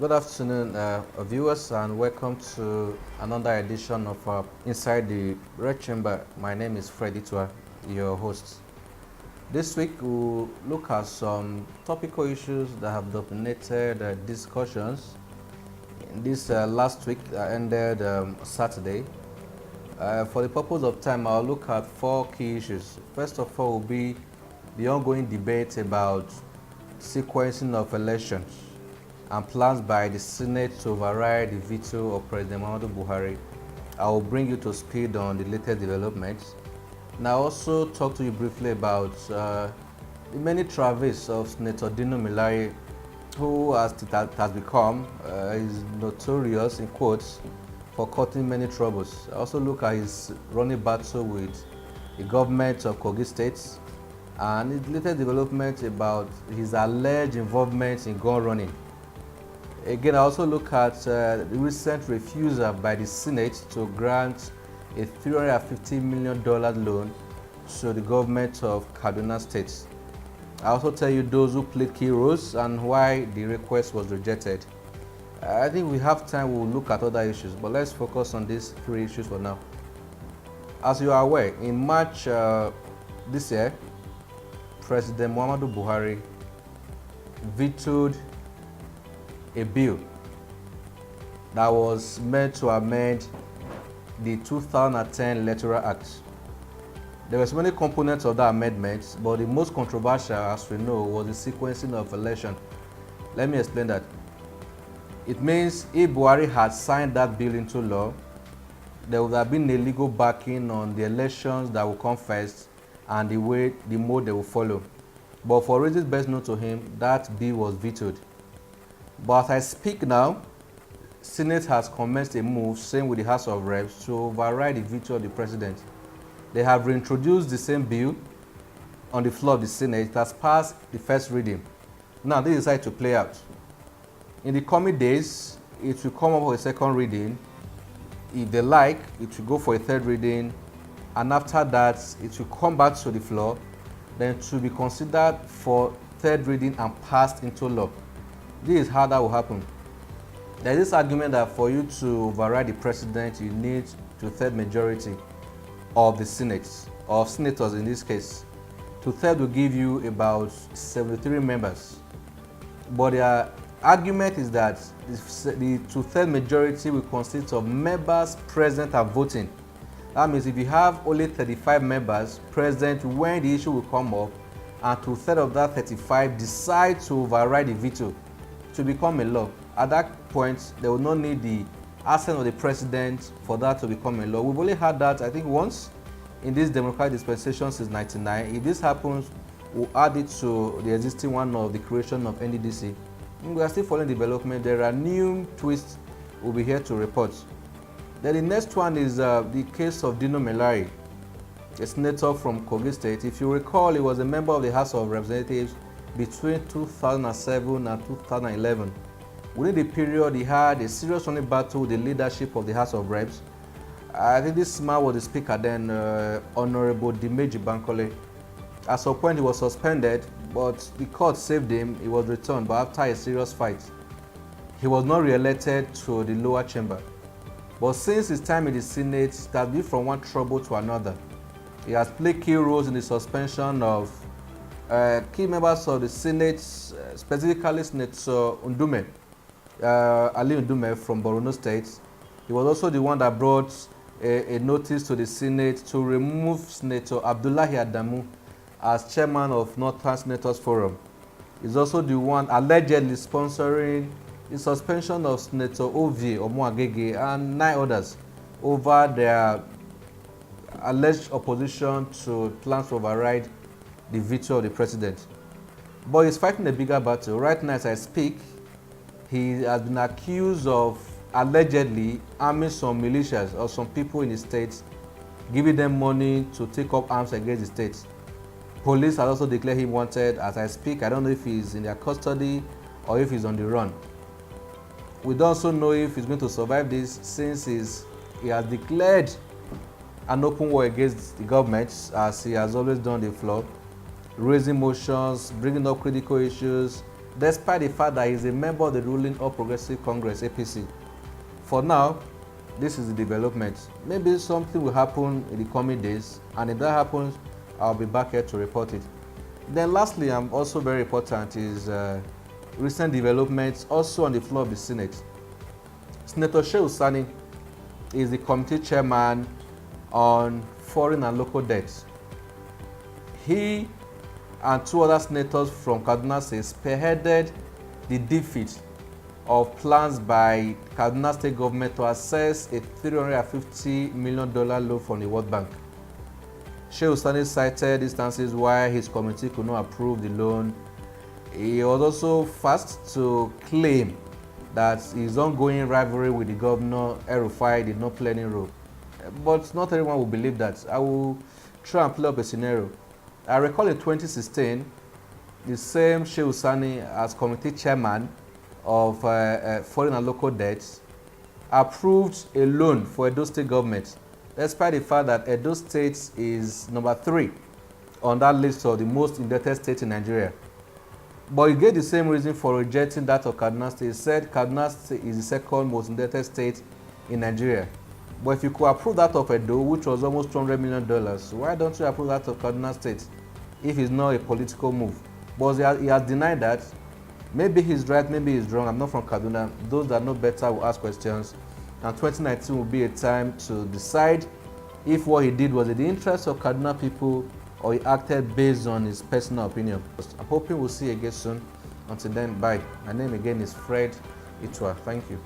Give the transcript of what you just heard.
Good afternoon, viewers, and welcome to another edition of Inside the Red Chamber. My name is Itua, your host. This week, we'll look at some topical issues that have dominated discussions. In this last week that ended Saturday. For the purpose of time, I'll look at four key issues. First of all, will be the ongoing debate about sequencing of elections and plans by the Senate to override the veto of President Muhammadu Buhari. I will bring you to speed on the latest developments. And I'll also talk to you briefly about the many travails of Senator Dino Melaye, who, as it has become, is notorious, in quotes, for causing many troubles. I also look at his running battle with the government of Kogi State and his latest development about his alleged involvement in gun running. Again, I also look at the recent refusal by the Senate to grant a $350 million loan to the government of Kaduna State. I also tell you those who played key roles and why the request was rejected. I think we have time, we'll look at other issues, but let's focus on these three issues for now. As you are aware, in March this year, President Muhammadu Buhari vetoed a bill that was meant to amend the 2010 Electoral Act. There were so many components of that amendment, but the most controversial, as we know, was the sequencing of election. Let me explain that. It means if Buhari had signed that bill into law, there would have been a legal backing on the elections that will come first and the mode they will follow. But for reasons best known to him, that bill was vetoed. But as I speak now, Senate has commenced a move, same with the House of Reps, to override the veto of the president. They have reintroduced the same bill on the floor of the Senate. It has passed the first reading. Now they decide to play out. In the coming days, it will come up for a second reading. If they like, it will go for a third reading, and after that, it will come back to the floor, then to be considered for third reading and passed into law. This is how that will happen. There is this argument that for you to override the president, you need two-thirds majority of the Senate, of senators in this case. Two-thirds will give you about 73 members. But their argument is that the two-thirds majority will consist of members present and voting. That means if you have only 35 members present when the issue will come up, and two-thirds of that 35 decide to override the veto to become a law, at that point, they will not need the assent of the president for that to become a law. We've only had that, I think, once in this democratic dispensation since 1999. If this happens, we'll add it to the existing one of the creation of NDDC. We are still following development. There are new twists we'll be here to report. Then the next one is the case of Dino Melaye, a senator from Kogi State. If you recall, he was a member of the House of Representatives between 2007 and 2011. Within the period, he had a serious running battle with the leadership of the House of Reps. I think this man was the speaker then, Honorable Dimeji Bankole. At some point, he was suspended, but the court saved him. He was returned, but after a serious fight. He was not re-elected to the lower chamber. But since his time in the Senate, it has been from one trouble to another. He has played key roles in the suspension of key members of the Senate, specifically Senator Ndume, Ali Ndume from Borno State. He was also the one that brought a notice to the Senate to remove Senator Abdullahi Adamu as chairman of Northern Senators Forum. He's also the one allegedly sponsoring the suspension of Senator Ovie Omoagege and 9 others over their alleged opposition to plans to override the veto of the president. But he's fighting a bigger battle. Right now, as I speak, he has been accused of allegedly arming some militias or some people in the state, giving them money to take up arms against the state. Police has also declared him wanted. As I speak, I don't know if he's in their custody or if he's on the run. We don't also know if he's going to survive this, since he has declared an open war against the government, as he has always done on the floor, raising motions, bringing up critical issues, despite the fact that he's a member of the ruling All Progressive Congress, APC. For now, this is the development. Maybe something will happen in the coming days, and if that happens, I'll be back here to report it. Then lastly, also very important is recent developments also on the floor of the Senate. Senator Shehu Sani is the committee chairman on foreign and local debts. He and two other senators from Kaduna State spearheaded the defeat of plans by Kaduna State government to assess a $350 million loan from the World Bank. Shehu Sani cited instances why his committee could not approve the loan. He was also fast to claim that his ongoing rivalry with the governor, El-rufai, did not play any role. But not everyone will believe that. I will try and play up a scenario. I recall in 2016, the same Shehu Sani, as committee chairman of foreign and local debts, approved a loan for Edo State government, despite the fact that Edo State is number 3 on that list of the most indebted states in Nigeria. But he gave the same reason for rejecting that of Kaduna State. He said Kaduna State is the second most indebted state in Nigeria. But if you could approve that of Edo, which was almost $200 million, why don't you approve that of Kaduna State if it's not a political move? But he has denied that. Maybe he's right, maybe he's wrong. I'm not from Kaduna. Those that know better will ask questions. And 2019 will be a time to decide if what he did was in the interest of Kaduna people or he acted based on his personal opinion. I'm hoping we'll see you again soon. Until then, bye. My name again is Fred Itua. Thank you.